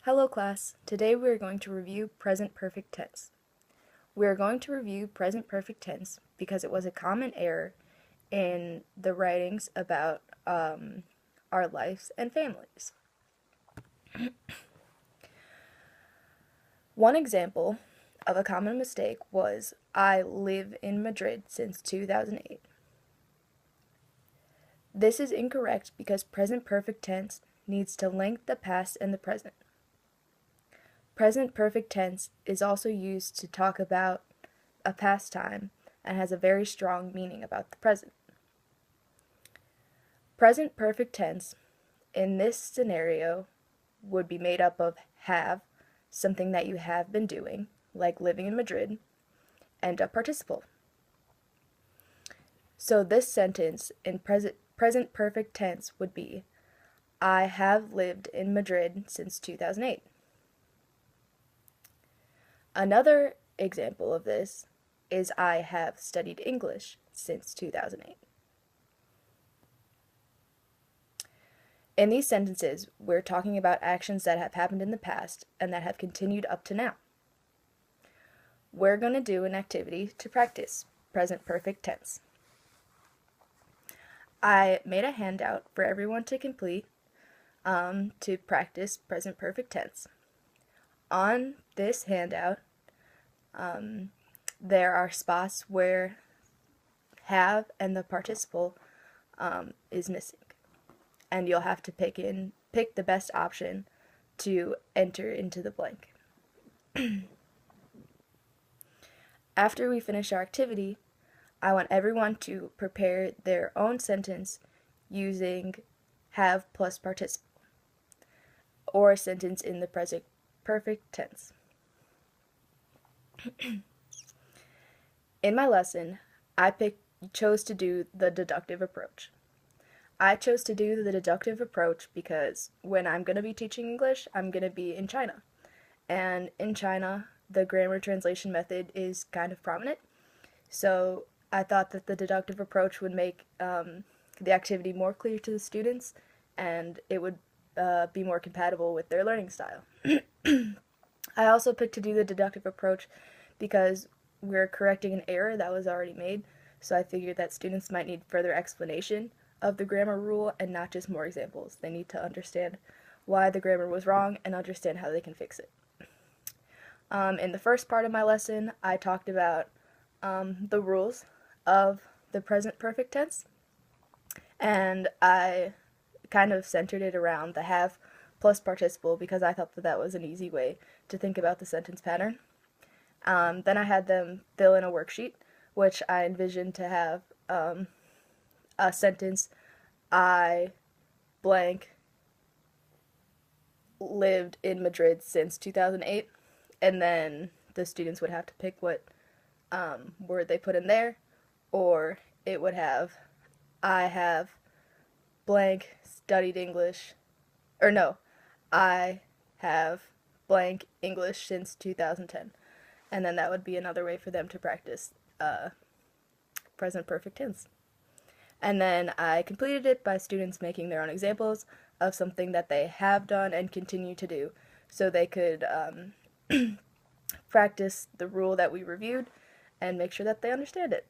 Hello class, today we are going to review present perfect tense. We are going to review present perfect tense because it was a common error in the writings about our lives and families. One example of a common mistake was, I live in Madrid since 2008. This is incorrect because present perfect tense needs to link the past and the present. Present perfect tense is also used to talk about a past time and has a very strong meaning about the present. Present perfect tense in this scenario would be made up of have, something that you have been doing, like living in Madrid, and a participle. So this sentence in present perfect tense would be, I have lived in Madrid since 2008. Another example of this is, I have studied English since 2008. In these sentences, we're talking about actions that have happened in the past and that have continued up to now. We're going to do an activity to practice present perfect tense. I made a handout for everyone to complete to practice present perfect tense. On this handout, there are spots where have and the participle is missing, and you'll have to pick the best option to enter into the blank. After we finish our activity, I want everyone to prepare their own sentence using have plus participle, or a sentence in the present perfect tense. In my lesson, I chose to do the deductive approach. I chose to do the deductive approach because when I'm going to be teaching English, I'm going to be in China. And in China, the grammar translation method is kind of prominent. So I thought that the deductive approach would make the activity more clear to the students, and it would be more compatible with their learning style. I also picked to do the deductive approach because we're correcting an error that was already made, so I figured that students might need further explanation of the grammar rule and not just more examples. They need to understand why the grammar was wrong and understand how they can fix it. In the first part of my lesson, I talked about the rules of the present perfect tense, and I kind of centered it around the have plus participle because I thought that was an easy way to think about the sentence pattern. Then I had them fill in a worksheet, which I envisioned to have a sentence, I blank lived in Madrid since 2008, and then the students would have to pick what word they put in there, or it would have, I have blank studied English, or no, I have blank English since 2010. And then that would be another way for them to practice present perfect tense. And then I completed it by students making their own examples of something that they have done and continue to do, so they could practice the rule that we reviewed and make sure that they understand it.